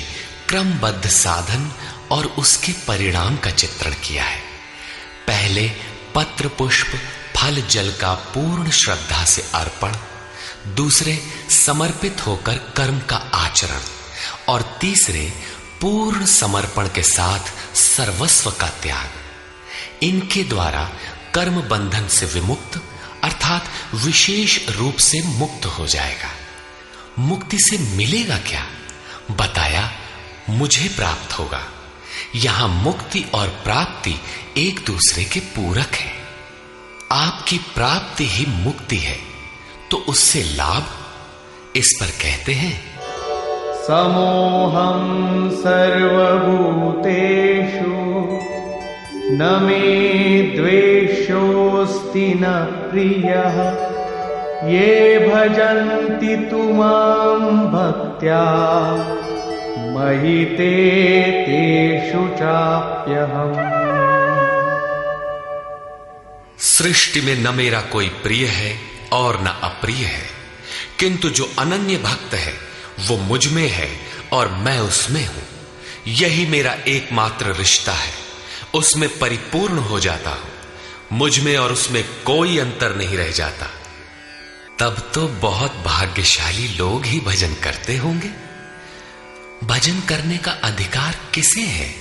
क्रमबद्ध साधन और उसके परिणाम का चित्रण किया है। पहले पत्र पुष्प फल जल का पूर्ण श्रद्धा से अर्पण, दूसरे समर्पित होकर कर्म का आचरण, और तीसरे पूर्ण समर्पण के साथ सर्वस्व का त्याग। इनके द्वारा कर्म बंधन से विमुक्त अर्थात विशेष रूप से मुक्त हो जाएगा। मुक्ति से मिलेगा क्या? बताया, मुझे प्राप्त होगा। यहां मुक्ति और प्राप्ति एक दूसरे के पूरक हैं। आपकी प्राप्ति ही मुक्ति है, तो उससे लाभ? इस पर कहते हैं, समोहं सर्वभूतेषु न मे द्वेषोऽस्ति न प्रियः ये भजन्ति तु मां भक्त्या मयि ते तेषु चाप्यहम्। सृष्टि में न मेरा कोई प्रिय है और न अप्रिय है, किंतु जो अनन्य भक्त है वो मुझ में है और मैं उसमें हूं। यही मेरा एकमात्र रिश्ता है, उसमें परिपूर्ण हो जाता हूं। मुझ में और उसमें कोई अंतर नहीं रह जाता। तब तो बहुत भाग्यशाली लोग ही भजन करते होंगे। भजन करने का अधिकार किसे है?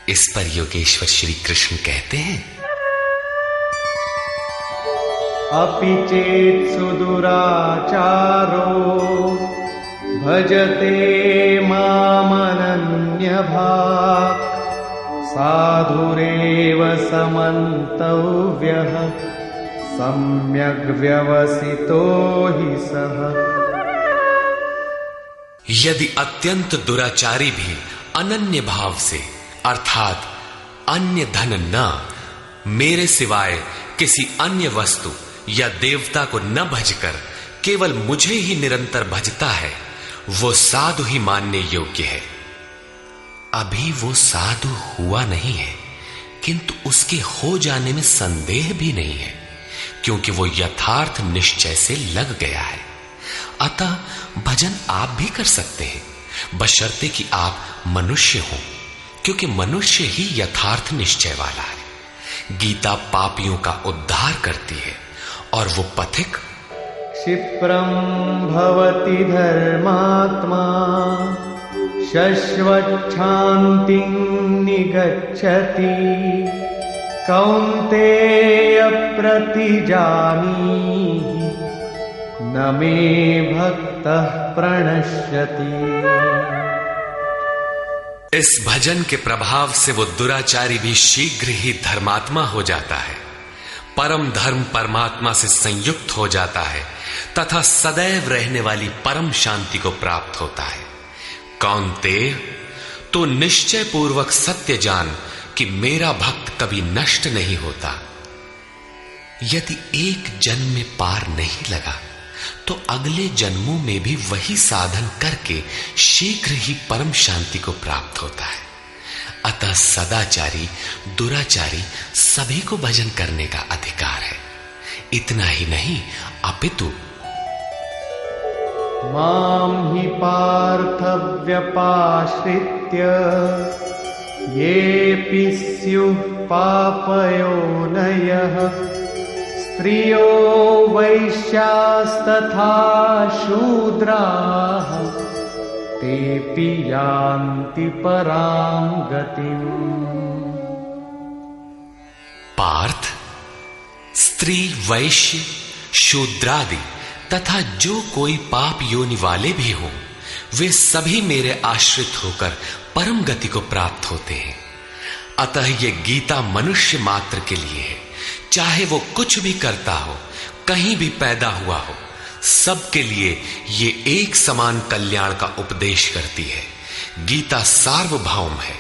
इस पर योगेश्वर श्री कृष्ण कहते हैं, अपि चेत् सुदुराचारो भजते मामनन्यभाक् साधुरेव समन्तव्यः सम्यग् व्यवसितो हि सः। यदि अत्यंत दुराचारी भी अनन्य भाव से अर्थात अन्य धन न, मेरे सिवाय किसी अन्य वस्तु या देवता को न भजकर केवल मुझे ही निरंतर भजता है, वो साधु ही मानने योग्य है। अभी वो साधु हुआ नहीं है, किंतु उसके हो जाने में संदेह भी नहीं है, क्योंकि वो यथार्थ निश्चय से लग गया है। अतः भजन आप भी कर सकते हैं, बशर्ते कि आप मनुष्य हो, क्योंकि मनुष्य ही यथार्थ निश्चय वाला है। गीता पापियों का उद्धार करती है और वो पथिक क्षिप्रं भवति धर्मात्मा शश्वच्छान्तिं निगच्छति कौन्तेय प्रतिजानीहि न मे भक्तः प्रणश्यति। इस भजन के प्रभाव से वो दुराचारी भी शीघ्र ही धर्मात्मा हो जाता है, परम धर्म परमात्मा से संयुक्त हो जाता है तथा सदैव रहने वाली परम शांति को प्राप्त होता है। कौन्तेय, तो निश्चय पूर्वक सत्य जान कि मेरा भक्त कभी नष्ट नहीं होता। यदि एक जन्म में पार नहीं लगा तो अगले जन्मों में भी वही साधन करके शीघ्र ही परम शांति को प्राप्त होता है। अतः सदाचारी दुराचारी सभी को भजन करने का अधिकार है। इतना ही नहीं, अपितु मां हि पार्थ व्यपाश्रित्य येऽपि स्युः पापयोनयः स्त्रियो वैश्यास्तथा शूद्राः तेऽपि यान्ति परां गतिम्। पार्थ, स्त्री, वैश्य, शूद्रादि तथा जो कोई पाप योनि वाले भी हो, वे सभी मेरे आश्रित होकर परम गति को प्राप्त होते हैं। अतः ये गीता मनुष्य मात्र के लिए है। चाहे वो कुछ भी करता हो, कहीं भी पैदा हुआ हो, सबके लिए ये एक समान कल्याण का उपदेश करती है। गीता सार्वभौम है।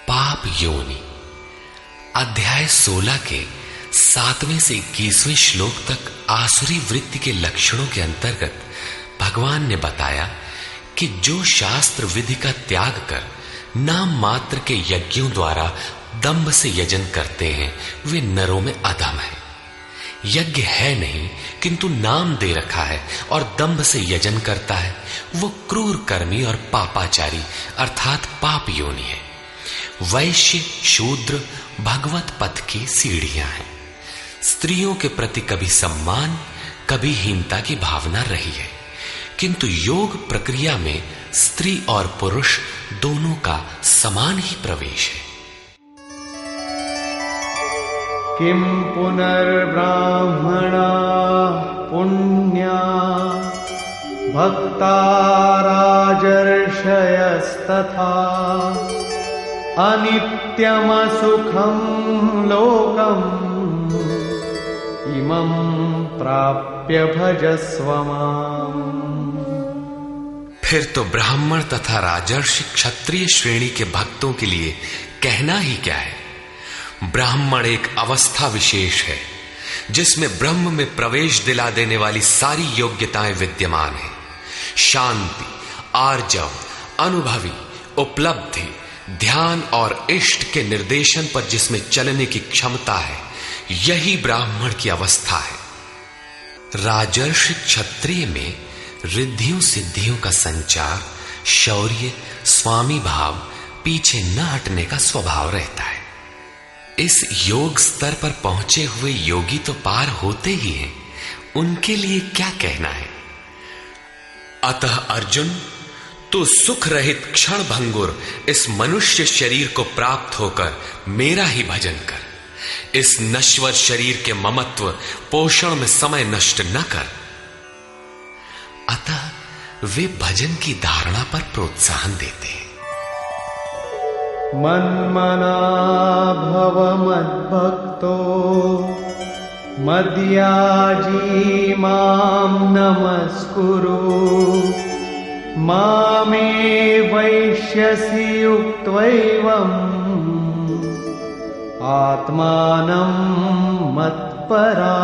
पाप योनि अध्याय 16 के 7वें से 21वें श्लोक तक आसुरी वृत्ति के लक्षणों के अंतर्गत भगवान ने बताया कि जो शास्त्र विधि का त्याग कर नाम मात्र के यज्ञों द्वारा दंभ से यजन करते हैं, वे नरों में अधम है। यज्ञ है नहीं किंतु नाम दे रखा है और दंभ से यजन करता है, वो क्रूर कर्मी और पापाचारी अर्थात पाप योनि है। वैश्य, शूद्र भगवत पथ की सीढ़ियां हैं। स्त्रियों के प्रति कभी सम्मान, कभी हीनता की भावना रही है, किंतु योग प्रक्रिया में स्त्री और पुरुष दोनों का समान ही प्रवेश है। किं पुनर्ब्राह्मणा पुण्या भक्ता राजर्षयस्तथा अनित्यमसुखं लोकम् इमं प्राप्य भजस्व माम्। फिर तो ब्राह्मण तथा राजर्षि क्षत्रिय श्रेणी के भक्तों के लिए कहना ही क्या है। ब्राह्मण एक अवस्था विशेष है जिसमें ब्रह्म में प्रवेश दिला देने वाली सारी योग्यताएं विद्यमान हैं। शांति, आर्जव, अनुभवी, उपलब्धि, ध्यान और इष्ट के निर्देशन पर जिसमें चलने की क्षमता है, यही ब्राह्मण की अवस्था है। राजर्षि क्षत्रिय में रिद्धियों सिद्धियों का संचार, शौर्य, स्वामी भाव, पीछे न हटने का स्वभाव रहता है। इस योग स्तर पर पहुंचे हुए योगी तो पार होते ही हैं, उनके लिए क्या कहना है। अतः अर्जुन, तू सुख रहित क्षण भंगुर इस मनुष्य शरीर को प्राप्त होकर मेरा ही भजन कर। इस नश्वर शरीर के ममत्व पोषण में समय नष्ट न कर। अतः वे भजन की धारणा पर प्रोत्साहन देते हैं। मन्मना भव मद्भक्तो मद्याजी मां नमस्कुरु मामे वैश्यसि युक्त्वैवम् आत्मानं मत्परायणः।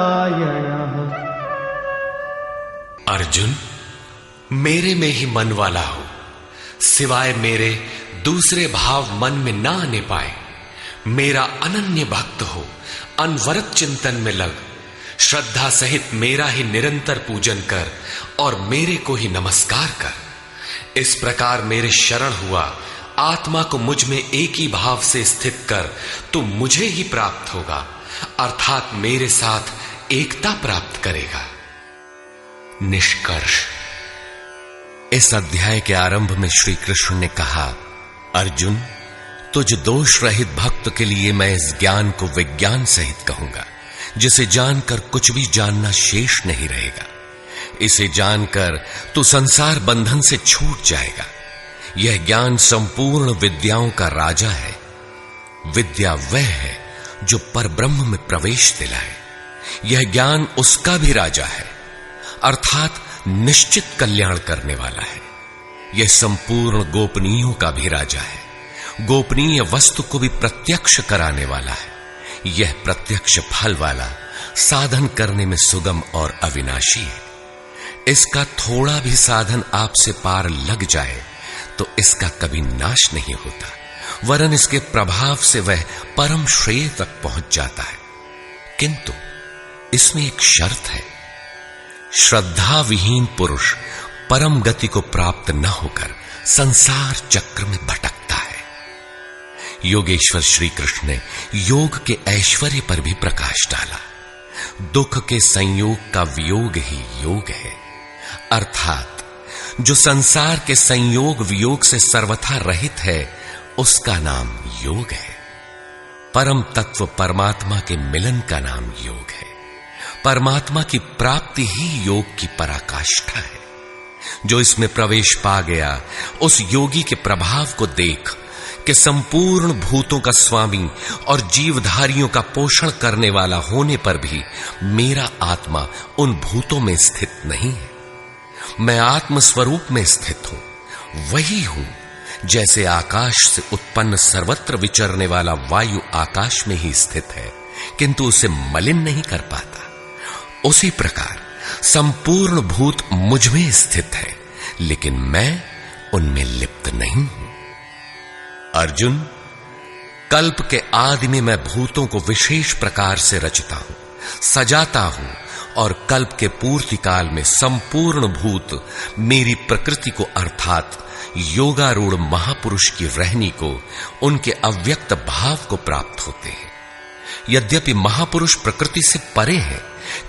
अर्जुन, मेरे में ही मन वाला हो, सिवाय मेरे दूसरे भाव मन में ना आने पाए। मेरा अनन्य भक्त हो, अनवरत चिंतन में लग, श्रद्धा सहित मेरा ही निरंतर पूजन कर और मेरे को ही नमस्कार कर। इस प्रकार मेरे शरण हुआ, आत्मा को मुझ में एक ही भाव से स्थित कर, तो मुझे ही प्राप्त होगा, अर्थात मेरे साथ एकता प्राप्त करेगा। निष्कर्ष, इस अध्याय के आरंभ में श्री कृष्ण ने कहा, अर्जुन, तुझ दोष रहित भक्त के लिए मैं इस ज्ञान को विज्ञान सहित कहूंगा, जिसे जानकर कुछ भी जानना शेष नहीं रहेगा। इसे जानकर तू संसार बंधन से छूट जाएगा। यह ज्ञान संपूर्ण विद्याओं का राजा है। विद्या वह है जो परब्रह्म में प्रवेश दिलाए। यह ज्ञान उसका भी राजा है, अर्थात निश्चित कल्याण करने वाला है। यह संपूर्ण गोपनीयों का भी राजा है। गोपनीय वस्तु को भी प्रत्यक्ष कराने वाला है। यह प्रत्यक्ष फल वाला, साधन करने में सुगम और अविनाशी है। इसका थोड़ा भी साधन आपसे पार लग जाए तो इसका कभी नाश नहीं होता, वरन इसके प्रभाव से वह परम श्रेय तक पहुंच जाता है। किंतु इसमें एक शर्त है, श्रद्धा विहीन पुरुष परम गति को प्राप्त न होकर संसार चक्र में भटकता है। योगेश्वर श्री कृष्ण ने योग के ऐश्वर्य पर भी प्रकाश डाला। दुख के संयोग का वियोग ही योग है। अर्थात जो संसार के संयोग वियोग से सर्वथा रहित है, उसका नाम योग है। परम तत्व परमात्मा के मिलन का नाम योग है। परमात्मा की प्राप्ति ही योग की पराकाष्ठा है। जो इसमें प्रवेश पा गया, उस योगी के प्रभाव को देख कि संपूर्ण भूतों का स्वामी और जीवधारियों का पोषण करने वाला होने पर भी मेरा आत्मा उन भूतों में स्थित नहीं है। मैं आत्म स्वरूप में स्थित हूं। वही हूं जैसे आकाश से उत्पन्न सर्वत्र विचरने वाला वायु आकाश में ही स्थित है, किंतु उसे मलिन नहीं कर पाता। उसी प्रकार संपूर्ण भूत मुझ में स्थित है, लेकिन मैं उनमें लिप्त नहीं हूं। अर्जुन, कल्प के आदि में मैं भूतों को विशेष प्रकार से रचता हूं, सजाता हूं, और कल्प के पूर्ति काल में संपूर्ण भूत मेरी प्रकृति को अर्थात योगारूढ़ महापुरुष की रहनी को, उनके अव्यक्त भाव को प्राप्त होते हैं। यद्यपि महापुरुष प्रकृति से परे हैं,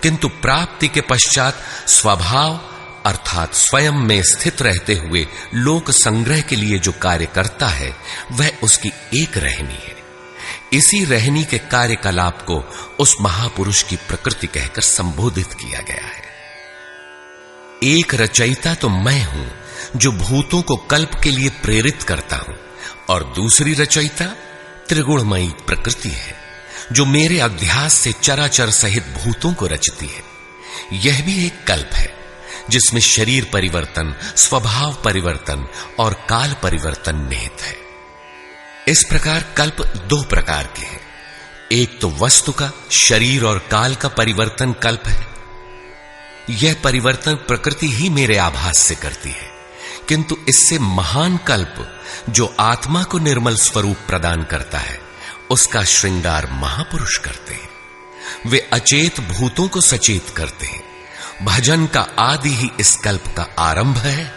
किंतु प्राप्ति के पश्चात स्वभाव अर्थात स्वयं में स्थित रहते हुए लोक संग्रह के लिए जो कार्य करता है, वह उसकी एक रहनी है। इसी रहनी के कार्यकलाप को उस महापुरुष की प्रकृति कहकर संबोधित किया गया है। एक रचयिता तो मैं हूं जो भूतों को कल्प के लिए प्रेरित करता हूं, और दूसरी रचयिता त्रिगुणमयी प्रकृति है जो मेरे अध्यास से चराचर सहित भूतों को रचती है। यह भी एक कल्प है जिसमें शरीर परिवर्तन, स्वभाव परिवर्तन और काल परिवर्तन निहित है। इस प्रकार कल्प दो प्रकार के हैं। एक तो वस्तु का, शरीर और काल का परिवर्तन कल्प है। यह परिवर्तन प्रकृति ही मेरे आभास से करती है, किंतु इससे महान कल्प जो आत्मा को निर्मल स्वरूप प्रदान करता है, उसका श्रृंगार महापुरुष करते हैं। वे अचेत भूतों को सचेत करते हैं। भजन का आदि ही इस कल्प का आरंभ है,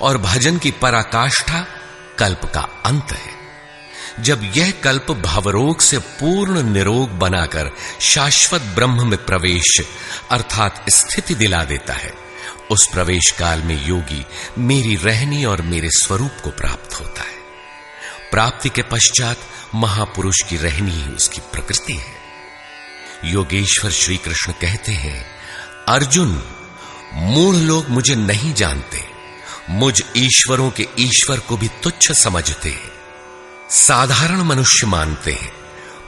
और भजन की पराकाष्ठा कल्प का अंत है। जब यह कल्प भवरोग से पूर्ण निरोग बनाकर शाश्वत ब्रह्म में प्रवेश अर्थात स्थिति दिला देता है, उस प्रवेश काल में योगी मेरी रहनी और मेरे स्वरूप को प्राप्त होता है। प्राप्ति के पश्चात महापुरुष की रहनी ही उसकी प्रकृति है। योगेश्वर श्री कृष्ण कहते हैं, अर्जुन, मूढ़ लोग मुझे नहीं जानते, मुझ ईश्वरों के ईश्वर को भी तुच्छ समझते हैं, साधारण मनुष्य मानते हैं।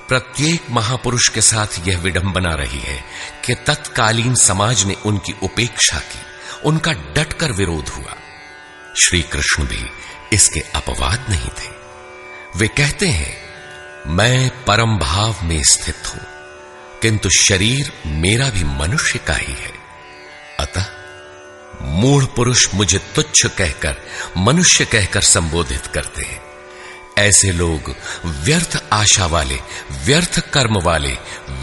प्रत्येक महापुरुष के साथ यह विडंबना रही है कि तत्कालीन समाज ने उनकी उपेक्षा की, उनका डटकर विरोध हुआ। श्री कृष्ण भी इसके अपवाद नहीं थे। वे कहते हैं, मैं परम भाव में स्थित हूं, किंतु शरीर मेरा भी मनुष्य का ही है। अतः मूढ़ पुरुष मुझे तुच्छ कहकर, मनुष्य कहकर संबोधित करते हैं। ऐसे लोग व्यर्थ आशा वाले, व्यर्थ कर्म वाले,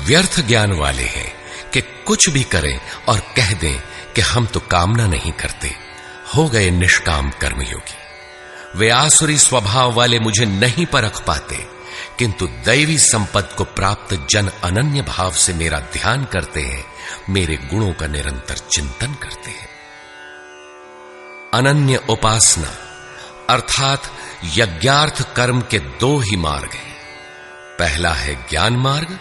व्यर्थ ज्ञान वाले हैं कि कुछ भी करें और कह दें कि हम तो कामना नहीं करते, हो गए निष्काम कर्मयोगी। वे आसुरी स्वभाव वाले मुझे नहीं परख पाते, किंतु दैवी संपत्ति को प्राप्त जन अनन्य भाव से मेरा ध्यान करते हैं, मेरे गुणों का निरंतर चिंतन करते हैं। अनन्य उपासना अर्थात यज्ञार्थ कर्म के दो ही मार्ग हैं। पहला है ज्ञान मार्ग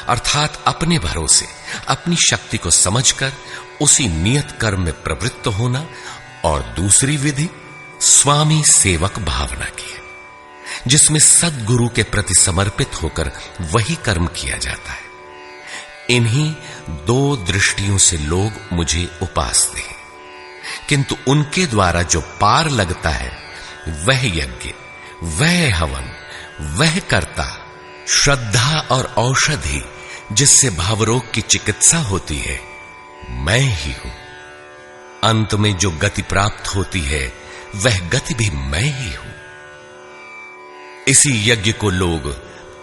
अर्थात अपने भरोसे, अपनी शक्ति को समझकर उसी नियत कर्म में प्रवृत्त होना, और दूसरी विधि स्वामी सेवक भावना की है, जिसमें सद्गुरु के प्रति समर्पित होकर वही कर्म किया जाता है। इन्हीं दो दृष्टियों से लोग मुझे उपासते हैं, किंतु उनके द्वारा जो पार लगता है वह यज्ञ, वह हवन, वह कर्ता, श्रद्धा और औषधि जिससे भावरोग की चिकित्सा होती है, मैं ही हूं। अंत में जो गति प्राप्त होती है वह गति भी मैं ही हूं। इसी यज्ञ को लोग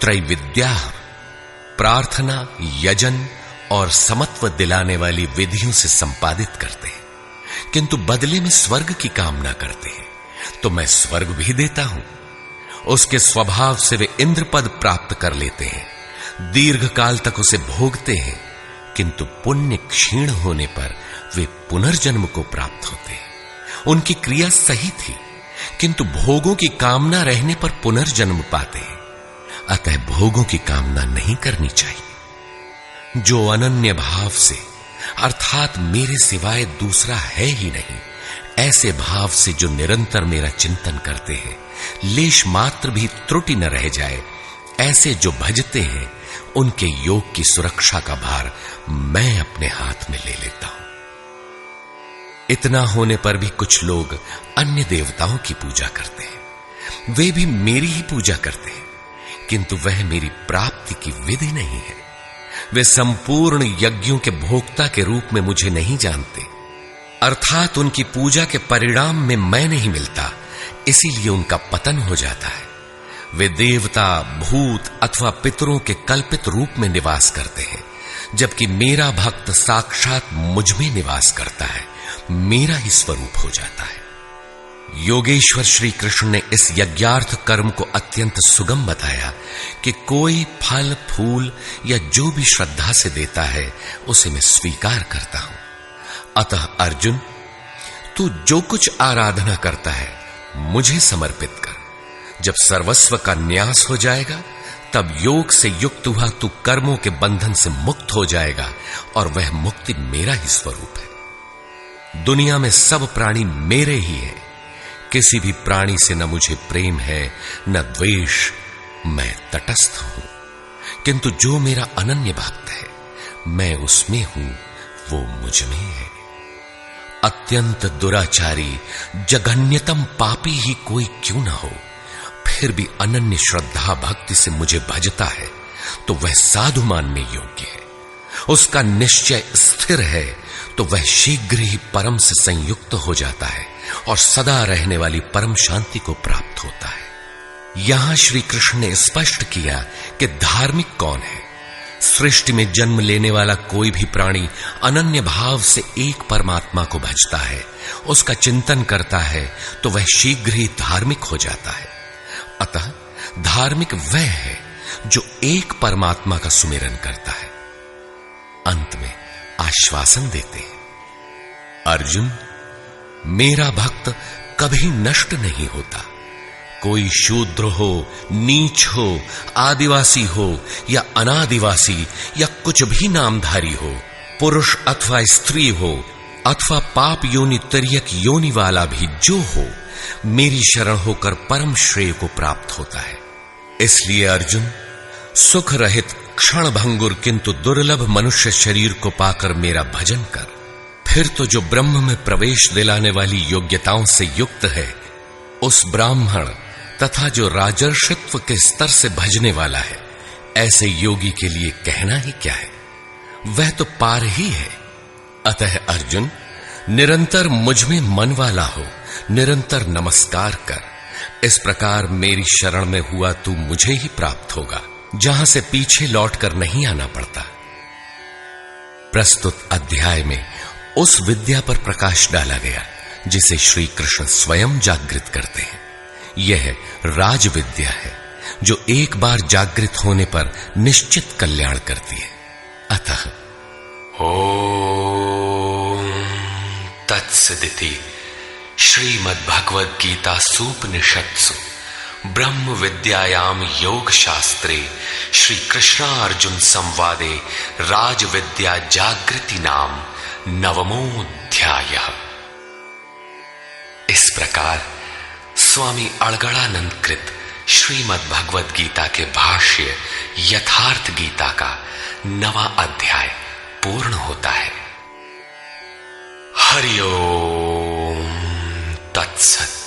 त्रैविद्या, प्रार्थना, यजन और समत्व दिलाने वाली विधियों से संपादित करते हैं, किंतु बदले में स्वर्ग की कामना करते हैं। तो मैं स्वर्ग भी देता हूं। उसके स्वभाव से वे इंद्र पद प्राप्त कर लेते हैं, दीर्घ काल तक उसे भोगते हैं, किंतु पुण्य क्षीण होने पर वे पुनर्जन्म को प्राप्त होते हैं। उनकी क्रिया सही थी, किंतु भोगों की कामना रहने पर पुनर्जन्म पाते हैं। अतः भोगों की कामना नहीं करनी चाहिए। जो अनन्य भाव से, अर्थात मेरे सिवाय दूसरा है ही नहीं, ऐसे भाव से जो निरंतर मेरा चिंतन करते हैं, लेश मात्र भी त्रुटि न रह जाए, ऐसे जो भजते हैं, उनके योग की सुरक्षा का भार मैं अपने हाथ में ले लेता हूं। इतना होने पर भी कुछ लोग अन्य देवताओं की पूजा करते हैं। वे भी मेरी ही पूजा करते हैं, किंतु वह मेरी प्राप्ति की विधि नहीं है। वे संपूर्ण यज्ञों के भोक्ता के रूप में मुझे नहीं जानते, अर्थात उनकी पूजा के परिणाम में मैं नहीं मिलता, इसीलिए उनका पतन हो जाता है। वे देवता, भूत अथवा पितरों के कल्पित रूप में निवास करते हैं, जबकि मेरा भक्त साक्षात मुझ में निवास करता है, मेरा ही स्वरूप हो जाता है। योगेश्वर श्री कृष्ण ने इस यज्ञार्थ कर्म को अत्यंत सुगम बताया कि कोई फल फूल या जो भी श्रद्धा से देता है, उसे मैं स्वीकार करता हूं। अतः अर्जुन, तू जो कुछ आराधना करता है मुझे समर्पित कर। जब सर्वस्व का न्यास हो जाएगा, तब योग से युक्त हुआ तू कर्मों के बंधन से मुक्त हो जाएगा, और वह मुक्ति मेरा ही स्वरूप है। दुनिया में सब प्राणी मेरे ही हैं। किसी भी प्राणी से न मुझे प्रेम है न द्वेष, मैं तटस्थ हूं। किंतु जो मेरा अनन्य भक्त है, मैं उसमें हूं, वो मुझ में है। अत्यंत दुराचारी, जघन्यतम पापी ही कोई क्यों न हो, फिर भी अनन्य श्रद्धा भक्ति से मुझे भजता है, तो वह साधु मानने योग्य है। उसका निश्चय स्थिर है, तो वह शीघ्र ही परम से संयुक्त हो जाता है और सदा रहने वाली परम शांति को प्राप्त होता है। यहां श्री कृष्ण ने स्पष्ट किया कि धार्मिक कौन है। सृष्टि में जन्म लेने वाला कोई भी प्राणी अनन्य भाव से एक परमात्मा को भजता है, उसका चिंतन करता है, तो वह शीघ्र ही धार्मिक हो जाता है। अतः धार्मिक वह है जो एक परमात्मा का सुमिरन करता है। अंत में आश्वासन देते हैं, अर्जुन, मेरा भक्त कभी नष्ट नहीं होता। कोई शूद्र हो, नीच हो, आदिवासी हो या अनादिवासी या कुछ भी नामधारी हो, पुरुष अथवा स्त्री हो, अथवा पाप योनि तिर्यक योनि वाला भी जो हो, मेरी शरण होकर परम श्रेय को प्राप्त होता है। इसलिए अर्जुन, सुख रहित क्षण भंगुर किंतु दुर्लभ मनुष्य शरीर को पाकर मेरा भजन कर। फिर तो जो ब्रह्म में प्रवेश दिलाने वाली योग्यताओं से युक्त है, उस ब्राह्मण तथा जो राजर्षित्व के स्तर से भजने वाला है, ऐसे योगी के लिए कहना ही क्या है, वह तो पार ही है। अतः अर्जुन, निरंतर मुझ में मन वाला हो, निरंतर नमस्कार कर। इस प्रकार मेरी शरण में हुआ तू मुझे ही प्राप्त होगा, जहां से पीछे लौटकर नहीं आना पड़ता। प्रस्तुत अध्याय में उस विद्या पर प्रकाश डाला गया जिसे श्री कृष्ण स्वयं जागृत करते हैं। यह राज विद्या है जो एक बार जागृत होने पर निश्चित कल्याण करती है। अतः ओम तत्सदिति श्रीमद्भगवद गीता सूपनिषत्सु ब्रह्म विद्यायाम योग शास्त्रे श्री कृष्णार्जुन संवादे राज विद्या जागृति नाम नवमोऽध्यायः। इस प्रकार स्वामी अड़गड़ानंद कृत श्रीमद् भगवद गीता के भाष्य यथार्थ गीता का 9वां अध्याय पूर्ण होता है। हरि ओम तत्सत।